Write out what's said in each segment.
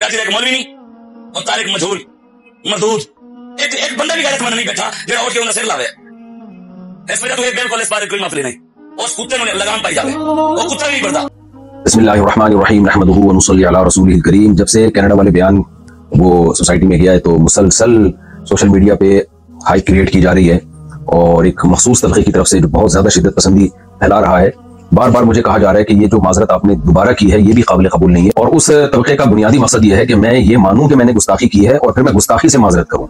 एक मौलवी नहीं और तारिक मजहूल मरदूद एक बंदा भी गैरतमंद नहीं बैठा जेड़ा उठ के उन्हें सिर लावे इस वजह तो ये बिल्कुल इस बारे कोई माफी नहीं उस कुत्ते ने लगाम पाई जावे वो कुत्ता भी नहीं पड़ता। बिस्मिल्लाहिर्रहमानिर्रहीम नहमदुहु व नुसल्ली अला रसूलिहिल करीम। जब से कनाडा वाले बयान वो सोसाइटी में गया है तो मुसलसल सोशल मीडिया पे हाइप क्रिएट की जा रही है और एक मखसूस तबके की तरफ से जो बहुत ज्यादा शिद्दत पसंदी फैला रहा है। बार बार मुझे कहा जा रहा है कि ये जो माजरत आपने दोबारा की है ये भी काबिल कबूल नहीं है और उस तबके का बुनियादी मकसद ये है कि मैं ये मानूं कि मैंने गुस्ताखी की है और फिर मैं गुस्ताखी से माजरत करूं।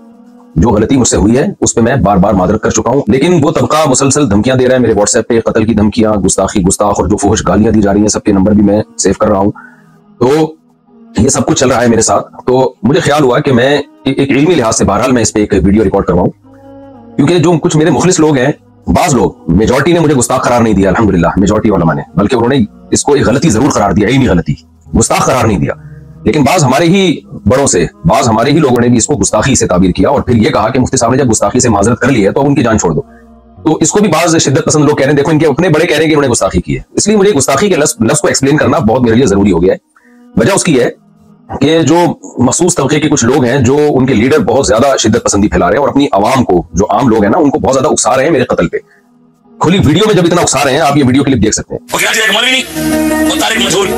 जो गलती मुझसे हुई है उस पर मैं बार बार माजरत कर चुका हूं, लेकिन वो तबका मुसलसल धमकियां दे रहा है। मेरे व्हाट्सएप पे कत्ल की धमकियां, गुस्ताख और जो फुहश गालियां दी जा रही हैं सबके नंबर भी मैं सेव कर रहा हूं। तो ये सब कुछ चल रहा है मेरे साथ। तो मुझे ख्याल हुआ कि मैं एक इल्मी लिहाज से बहरहाल मैं इस पे एक वीडियो रिकॉर्ड करवाऊं, क्योंकि जो कुछ मेरे मुखलिस लोग हैं, बाज लोग, मेजॉरिटी ने मुझे गुस्ताख करार नहीं दिया अल्हम्दुलिल्लाह, मेजॉरिटी उलमा ने, बल्कि उन्होंने इसको एक गलती जरूर करार दिया, यही नहीं गलती, गुस्ताख करार नहीं दिया। लेकिन बाज हमारे ही बड़ों से, बाज हमारे ही लोगों ने भी इसको गुस्ताखी से ताबीर किया और फिर ये कहा कि मुफ्ती साहब ने जब गुस्ताखी से माजरत कर ली है तो उनकी जान छोड़ दो। तो इसको भी बाज शिद्दत पसंद लोग कह रहे हैं, देखो इनके अपने बड़े कह रहे हैं कि उन्होंने गुस्ताखी की है। इसलिए मुझे गुस्ताखी के लफ्ज को एक्सप्लेन करना बहुत मेरे लिए जरूरी हो गया है। वजह उसकी है कि जो मखसूस तबके के कुछ लोग हैं, जो उनके लीडर बहुत ज्यादा शिद्दत पसंदी फैला रहे हैं और अपनी आवाम को, जो आम लोग हैं ना, उनको बहुत ज्यादा उकसा रहे हैं मेरे कत्ल पे। खुली वीडियो में जब इतना उकसा रहे हैं, आप ये वीडियो क्लिप देख सकते हैं। एक मौलवी नहीं और तारिक मजहूल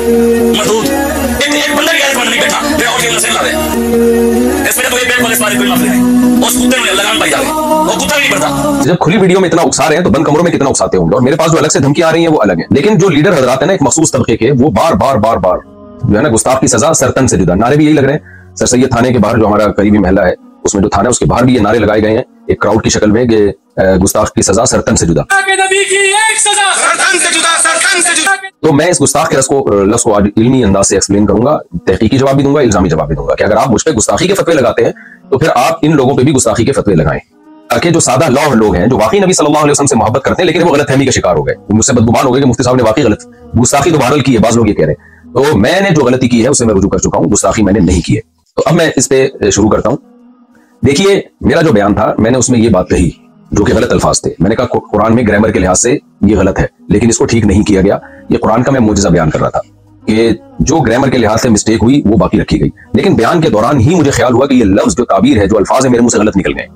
मरदूद एक बंदा भी गैरतमंद नहीं बैठा जेड़ा उठ के उन्हें सिर लावे इस वजह तो ये बिल्कुल इस बारे कोई माफी नहीं उस कुत्ते ने लगाम पाई जावे वो कुत्ता भी नहीं पड़ता। जब खुली वीडियो में इतना उकसा रहे हैं तो बंद कमरों में कितना उकसाते होंगे। और मेरे पास जो अलग से धमकी आ रही है वो अलग है। लेकिन जो लीडर हजरात है ना एक मखसूस तबके के, वो बार बार जो है ना गुस्ताख की सजा सरतन से जुदा, नारे भी यही लग रहे हैं। सर सैयद थाने के बाहर जो हमारा करीबी महला है उसमें जो थाना है उसके बाहर भी ये नारे लगाए गए हैं एक क्राउड की शक्ल में कि गुस्ताख की सजा सरतन से जुदा। तो मैं इस गुस्ताख के लफ्ज को आज इल्मी अंदाज से एक्सप्लेन करूंगा, तहकीकी जवाब भी दूंगा, इल्जामी जवाब भी दूंगा कि अगर आप मुझ पे गुस्ताखी के फतवे लगाते हैं तो फिर आप इन लोगों पे भी गुस्ताखी के फतवे लगाएं, ताकि जो सादा लौह लोग हैं, जो वाकई नबी सल्लल्लाहु अलैहि वसल्लम से मोहब्बत करते हैं लेकिन वो गलतफहमी का शिकार हो गए, मुझसे बदगुमान हो गए कि मुफ्ती साहब ने वाकई गलत गुस्ताखी तो बहरहाल की है, बाज लोग ये कह रहे हैं। तो मैंने जो गलती की है उसे मैं रुजू कर चुका हूं, गुस्ताखी मैंने नहीं की है। तो अब मैं इस पे शुरू करता हूं। देखिए, मेरा जो बयान था मैंने उसमें ये बात कही जो कि गलत अल्फाज थे। मैंने कहा कुरान में ग्रामर के लिहाज से ये गलत है, लेकिन इसको ठीक नहीं किया गया। ये कुरान का मैं मुजज़ा बयान कर रहा था कि जो ग्रामर के लिहाज से मिस्टेक हुई वो बाकी रखी गई। लेकिन बयान के दौरान ही मुझे ख्याल हुआ कि ये लफ्ज जो ताबीर है, जो अल्फाज है, मेरे मुंह से गलत निकल गए।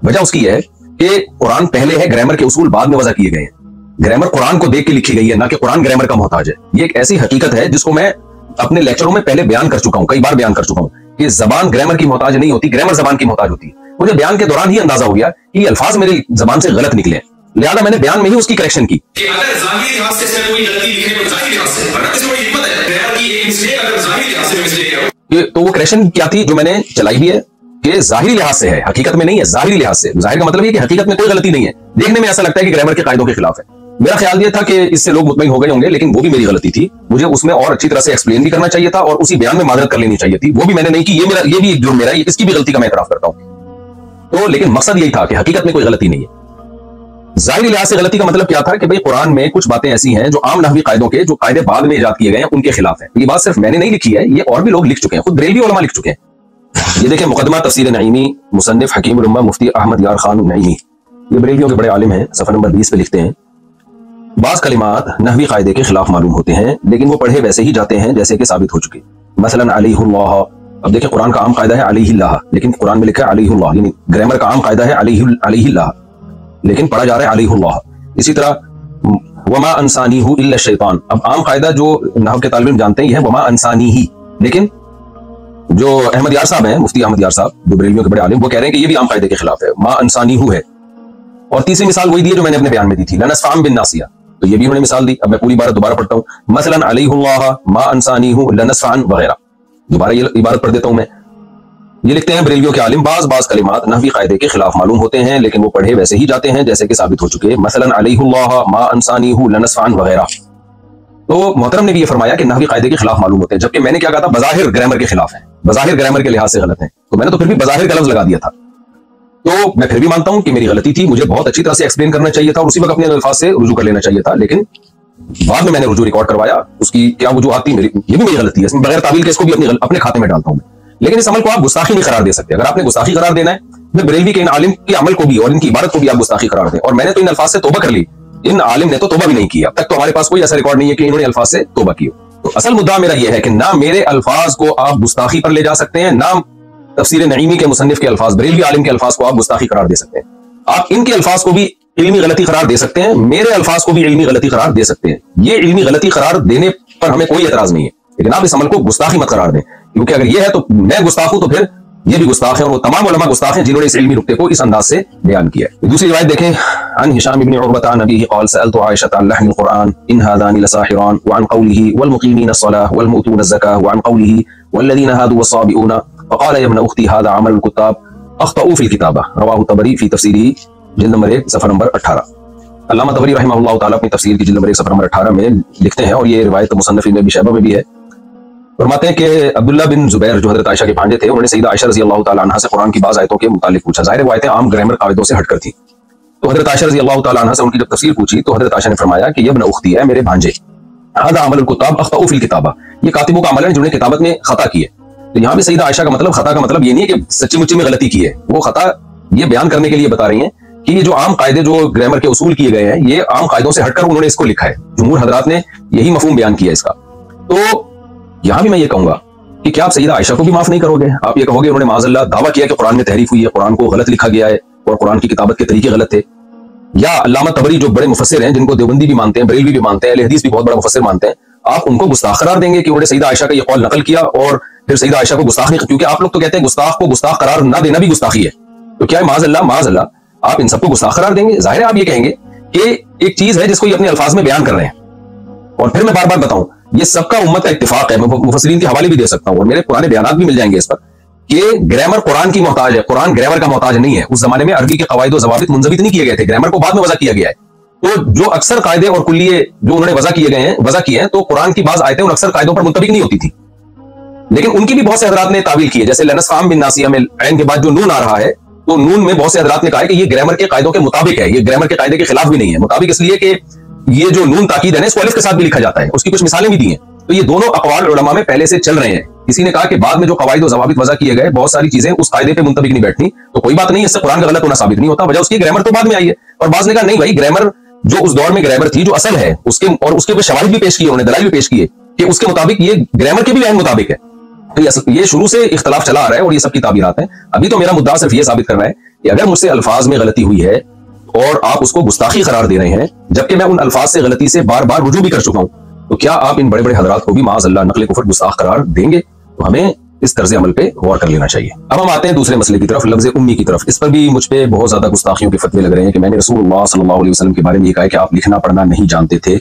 वजह उसकी है कि कुरान पहले है, ग्रामर के उसूल बाद में वजह किए गए हैं। ग्रामर कुरान को देख के लिखी गई है, ना कि कुरान ग्रामर का मोहताज है। ये एक ऐसी हकीकत है जिसको मैं अपने लेक्चरों में पहले बयान कर चुका हूं, कई बार बयान कर चुका हूं कि जबान ग्रामर की मोहताज नहीं होती, ग्रामर जबान की मोहताज होती है। मुझे बयान के दौरान ही अंदाजा हो गया कि ये अल्फाज मेरी जबान से गलत निकले, लिहाजा मैंने बयान में ही उसकी करेक्शन की। अगर ज़ाहिरी लिहाज से कोई गलती लिखे तो ज़ाहिरी लिहाज से, वरना इसमें कोई हिम्मत है ग्रामर की एक मिस्टेक अगर ज़ाहिरी लिहाज से मिस्टेक है। तो वो करेक्शन क्या थी जो मैंने चलाई भी है कि ज़ाहिरी लिहाज से है, हकीकत में नहीं है, ज़ाहिरी लिहाज से। ज़ाहिर का मतलब है कि हकीकत में कोई गलती नहीं है, देखने में ऐसा लगता है कि ग्रामर के कायदों के खिलाफ है। मेरा ख्याल ये था कि इससे लोग मुतमईन हो गए होंगे, लेकिन वो भी मेरी गलती थी। मुझे उसमें और अच्छी तरह से एक्सप्लेन भी करना चाहिए था और उसी बयान में माजरत कर लेनी चाहिए थी, वो भी मैंने नहीं की। ये भी एक जुर्म मेरा, इसकी भी गलती का मैं इतराफ करता हूं। तो लेकिन मकसद यही था कि हकीकत में कोई गलती नहीं है। ज़ाहिरी लिहाज से गलती का मतलब क्या था कि भाई कुरान में कुछ बातें ऐसी हैं जो आम नहवी कायदों के, जो कायदे बाद में इजाद किए गए हैं, उनके खिलाफ है। ये बात सिर्फ मैंने नहीं लिखी है, ये और भी लोग लिख चुके हैं, खुद बरेलवी उलमा लिख चुके हैं। ये देखें, मुकदमा तफसीर नईमी, मुसन्निफ हकीम उल उम्मा मुफ्ती अहमद यार खान नईमी, ये बरेलवियों के बड़े आलिम हैं, सफर नंबर 20 पे लिखते हैं, बाज़ कलिमात नहवी कायदे के खिलाफ मालूम होते हैं लेकिन वो पढ़े वैसे ही जाते हैं जैसे कि साबित हो चुके। मसलन अलैहुल्लाह, अब देखिए कुरान का आम कायदा है अलैहिल्लाह, लेकिन कुरान में लिखा है अलैहुल्लाह, यानी ग्रामर का आम कायदा है अलैहिल्लाह, लेकिन पढ़ा जा रहा है अलैहुल्लाह। इसी तरह वमा अंसानीहु इल्ला शैतान, अब आम कायदा जो नहव के तालिब इल्म जानते हैं ये है वमा अंसानीही, लेकिन जो अहमद यार साहब हैं, मुफ्ती अहमद यार साहब, जो बरेलवियों के बड़े आलिम, वो कह रहे हैं कि ये भी आम कायदे के खिलाफ है, मा अंसानीहु है। और तीसरी मिसाल वही दी है जो मैंने अपने बयान में दी थी, लनस्फाम बिन नासिया, तो ये भी उन्होंने मिसाल दी। अब मैं पूरी इबारत दोबारा पढ़ता हूँ, मसलन अलैहुल्लाह मा अंसानीहु लनस्फान वगैरह, दोबारा ये इबारत पढ़ देता हूं मैं। ये लिखते हैं बरेलवियों के आलिम, बाज़ कलिमात नहवी कायदे के खिलाफ मालूम होते हैं लेकिन वो पढ़े वैसे ही जाते हैं जैसे कि साबित हो चुके, मसलन अलैहुल्लाह मा अंसानीहु लनस्फान वगैरह। तो मोहतरम ने भी ये फरमाया कि नहवी कायदे के खिलाफ मालूम होते हैं, जबकि मैंने क्या कहा था, बज़ाहिर ग्रामर के खिलाफ है, बज़ाहिर ग्रामर के लिहाज से गलत है। तो मैंने तो फिर भी बज़ाहिर का लफ्ज लगा दिया था। तो मैं फिर भी मानता हूं कि मेरी गलती थी, मुझे बहुत अच्छी तरह से एक्सप्लेन करना चाहिए था और उसी वक्त अपने अल्फाज से रुजू कर लेना चाहिए था, लेकिन बाद में मैंने रुजू रिकॉर्ड करवाया। उसकी क्या वजूहात थी, मेरी ये भी मेरी गलती है, इसमें बगैर तावील के इसको भी अपने खाते में डालता हूं मैं। लेकिन इस अमल को आप गुस्ताखी नहीं करार दे सकते। अगर आपने गुस्ताखी करार देना है, मैं बरेलवी के इन आलिम के अमल को भी और इनकी इबारत को भी आप गुस्ताखी करार दें। और मैंने तो इन अल्फाज से तौबा कर ली, इन आलिम ने तो तौबा भी नहीं किया। अब तक तो हमारे पास कोई ऐसा रिकॉर्ड नहीं है कि इन्होंने अल्फाज से तौबा की हो। تو اصل مدعا میرا یہ ہے کہ نہ میرے الفاظ کو آپ گستاخی پر لے جا سکتے ہیں، نہ تفسیر نعیمی کے مصنف کے الفاظ، بریلوی عالم کے الفاظ کو آپ گستاخی قرار دے سکتے ہیں۔ آپ ان کے الفاظ کو بھی علمی غلطی قرار دے سکتے ہیں، میرے الفاظ کو بھی علمی غلطی قرار دے سکتے ہیں۔ یہ علمی غلطی قرار دینے پر ہمیں کوئی اعتراض نہیں ہے، لیکن آپ اس عمل کو گستاخی مت قرار دیں، کیونکہ اگر یہ ہے تو میں گستاخ ہوں تو پھر یہ بھی گستاخ ہے، اور وہ تمام علماء گستاخ ہیں جنہوں نے اس علمی نقطے کو اس انداز سے بیان کیا ہے۔ دوسری روایت دیکھیں، عن هشام بن عروة عن أبيه قال سألت عائشة عن لحن القرآن إن هذان لساحران، وعن قوله والمقيمين الصلاة والمؤتون الزكاة، وعن قوله والذين هادوا والصابئون، فقال يا ابن أختي هذا عمل الكتاب أخطأوا في الكتابة، رواه الطبري في تفسيره جلد نمبر 1 صفحہ نمبر 18۔ علامہ طبری رحمہ اللہ تعالیٰ اپنی تفسیر کی جلد نمبر 1 صفحہ نمبر 18 میں لکھتے ہیں، اور یہ روایت مصنف ابن ابی شیبہ میں بھی ہے، فرماتے ہیں کہ عبداللہ بن زبیر جو حضرت عائشہ کے بھانجے تھے، انہوں نے سیدہ عائشہ رضی اللہ تعالیٰ عنہا سے قرآن کی بعض آیتوں کے متعلق پوچھا۔ ظاہر روایتیں عام گرامر قاعدوں سے ہٹ کر تھیں، تو حضرت عائشہ رضی اللہ تعالیٰ عنہا سے ان کی جب تفسیر پوچھی تو حضرت عائشہ نے فرمایا کہ یہ ابن اختی ہے، میرے بھانجے، ھذا عمل الکتاب اخطأوا فی الکتابہ، یہ کاتبوں کا عمل ہے جنہوں نے کتابت میں خطا کی ہے۔ تو یہاں پہ سیدہ عائشہ کا مطلب، خطا کا مطلب یہ نہیں ہے کہ سچی مچی میں غلطی کی ہے، وہ خطا یہ بیان کرنے کے لیے بتا رہی ہیں کہ یہ جو عام قاعدے جو گرامر کے اصول کیے گئے ہیں، یہ عام قاعدوں سے ہٹ کر انہوں نے اس کو لکھا ہے۔ جمہور حضرات نے یہی مفہوم بیان کیا اس کا۔ تو یہاں بھی میں یہ کہوں گا کہ کیا آپ سیدہ عائشہ کو بھی معاف نہیں کرو گے؟ آپ یہ کہو گے انہوں نے معاذ اللہ دعویٰ کیا کہ قرآن میں تحریف ہوئی ہے، قرآن کو غلط لکھا گیا ہے اور قرآن کی کتابت کے طریقے غلط تھے؟ یا علامہ طبری جو بڑے مفسر ہیں، جن کو دیوبندی بھی مانتے ہیں، بریلوی بھی مانتے ہیں، اہل حدیث بھی بہت بڑا مفسر مانتے ہیں، آپ ان کو گستاخ قرار دیں گے کہ انہوں نے سیدہ عائشہ کا یہ قول نقل کیا اور پھر سیدہ عائشہ کو گستاخ نہیں؟ کیونکہ آپ لوگ تو کہتے ہیں گستاخ کو گستاخ قرار نہ دینا بھی گستاخی ہے، تو کیا معاذ اللہ آپ ان سب کو گستاخ قرار دیں گے؟ ظاہر ہے آپ یہ کہیں گے کہ ایک چیز ہے جس کو یہ اپنے الفاظ میں بیان کر رہے ہیں، اور پھر میں بار بار بتاؤں یہ سب کا امت کا اتفاق ہے، میں مفسرین کے حوالے بھی دے سکتا ہوں اور میرے پرانے بیانات بھی مل جائیں گے اس پر، کہ گرامر قرآن کی محتاج ہے، قرآن گرامر کا محتاج نہیں ہے۔ اس زمانے میں عربی کے قواعد و ضوابط منضبط نہیں کیے گئے تھے، گرامر کو بعد میں وضع کیا گیا ہے، تو جو اکثر قاعدے اور کلیے جو انہوں نے وضع کیے ہیں تو قرآن کی بعض آیتیں ان اکثر قاعدوں پر منطبق نہیں ہوتی تھی، لیکن ان کی بھی بہت سے حضرات نے تعویل کی ہے، جیسے لنسخام بن ناسیہ میں عین کے بعد جو نون آ رہا ہے، تو نون میں بہت سے حضرات نے کہا ہے کہ یہ گرامر کے قاعدوں کے مطابق ہے، یہ گرامر کے قاعدے کے خلاف بھی نہیں ہے۔ مطابق اس لیے کہ یہ جو نون تاکید ہے نا، اس کو الف کے ساتھ بھی لکھا جاتا ہے، اس کی کچھ مثالیں بھی دی ہیں، تو یہ دونوں اقوال علماء میں پہلے سے چل رہے ہیں۔ کسی نے کہا کہ بعد میں جو قواعد و ضوابط وضع کیے گئے بہت ساری چیزیں اس قاعدے پہ منطبق نہیں بیٹھتی، تو کوئی بات نہیں، اس سے قرآن کا غلط ہونا ثابت نہیں ہوتا، وجہ اس کی گرامر تو بعد میں آئی ہے۔ اور بعض نے کہا نہیں بھائی، گرامر جو اس دور میں گرامر تھی، جو اصل ہے اس کے، اور اس کے شواہد بھی پیش کیے انہوں نے، دلائل بھی پیش کیے کہ اس کے مطابق یہ گرامر کے بھی عین مطابق ہے، تو یہ شروع سے اختلاف چلا آ رہا ہے اور یہ سب کی تعبیرات ہیں۔ ابھی تو میرا مدعا صرف یہ ثابت کر رہا ہے کہ اگر مجھ سے الفاظ میں غلطی ہوئی ہے اور آپ اس کو گستاخی قرار دے رہے ہیں، جبکہ میں ان الفاظ سے غلطی سے بار بار رجوع بھی کر چکا ہوں، تو کیا آپ ان بڑے بڑے حضرات کو بھی معاذ اللہ نقل کفر گستاخ قرار دیں گے؟ تو ہمیں اس طرز عمل پہ غور کر لینا چاہیے۔ اب ہم آتے ہیں دوسرے مسئلے کی طرف، لفظ امی کی طرف۔ اس پر بھی مجھ پہ بہت زیادہ گستاخیوں کے فتوے لگ رہے ہیں کہ میں نے رسول اللہ صلی اللہ علیہ وسلم کے بارے میں یہ کہا ہے کہ آپ لکھنا پڑھنا نہیں جانتے تھے،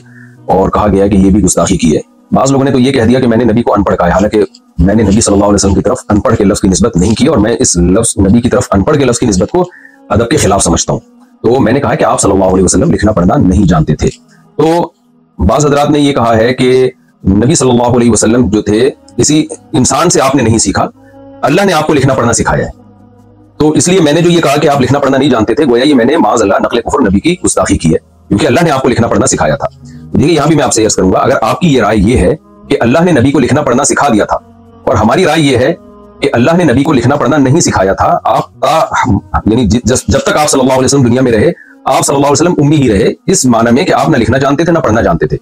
اور کہا گیا کہ یہ بھی گستاخی کی ہے۔ بعض لوگوں نے تو یہ کہہ دیا کہ میں نے نبی کو ان پڑھ کہا ہے، حالانکہ میں نے نبی صلی اللہ علیہ وسلم کی طرف ان پڑھ کے لفظ کی نسبت نہیں کی، اور میں اس لفظ نبی کی طرف ان پڑھ کے لفظ کی نسبت کو ادب کے خلاف سمجھتا ہوں۔ تو میں نے کہا کہ آپ صلی اللہ علیہ وسلم لکھنا پڑھنا نہیں جانتے تھے۔ تو بعض حضرات نے یہ کہا ہے کہ نبی صلی اللہ علیہ وسلم جو تھے کسی انسان سے آپ نے نہیں سیکھا، اللہ نے آپ کو لکھنا پڑھنا سکھایا ہے، تو اس لیے میں نے جو یہ کہا کہ آپ لکھنا پڑھنا نہیں جانتے تھے، گویا یہ میں نے معاذ اللہ نقل کفر نبی کی گستاخی کی ہے، کیونکہ اللہ نے آپ کو لکھنا پڑھنا سکھایا تھا۔ دیکھیے یہاں بھی میں آپ سے عرض کروں گا، اگر آپ کی یہ رائے یہ ہے کہ اللہ نے نبی کو لکھنا پڑھنا سکھا دیا تھا، اور ہماری رائے یہ ہے کہ اللہ نے نبی کو لکھنا پڑھنا نہیں سکھایا تھا، آپ یعنی جب تک آپ صلی اللہ علیہ وسلم دنیا میں رہے، آپ صلی اللہ علیہ وسلم امی ہی رہے، اس معنی میں کہ آپ نہ لکھنا جانتے تھے نہ پڑھنا جانتے تھے،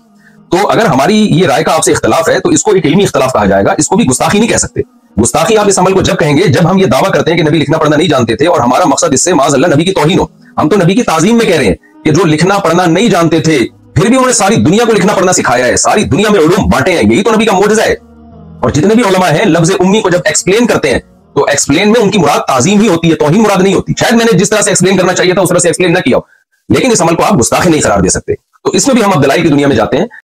تو اگر ہماری یہ رائے کا آپ سے اختلاف ہے تو اس کو ایک علمی اختلاف کہا جائے گا، اس کو بھی گستاخی نہیں کہہ سکتے۔ گستاخی آپ اس عمل کو جب کہیں گے جب ہم یہ دعویٰ کرتے ہیں کہ نبی لکھنا پڑھنا نہیں جانتے تھے، اور ہمارا مقصد اس سے معاذ اللہ نبی کی توہین ہو۔ ہم تو نبی کی تعظیم میں کہہ رہے ہیں کہ جو لکھنا پڑھنا نہیں جانتے تھے پھر بھی انہوں نے ساری دنیا کو لکھنا پڑھنا سکھایا ہے، ساری دنیا میں علوم بانٹے ہیں، یہی تو نبی کا معجزہ ہے۔ اور جتنے بھی علماء ہیں لفظ امی کو جب ایکسپلین کرتے ہیں تو ایکسپلین میں ان کی مراد تعظیم ہی ہوتی ہے، توہین مراد نہیں ہوتی۔ شاید میں نے جس طرح سے ایکسپلین کرنا چاہیے تھا اس طرح سے ایکسپلین نہ کیا ہو، لیکن اس عمل کو آپ گستاخی نہیں قرار دے سکتے۔ تو اس میں بھی ہم اب دلائل کی دنیا میں جاتے ہیں۔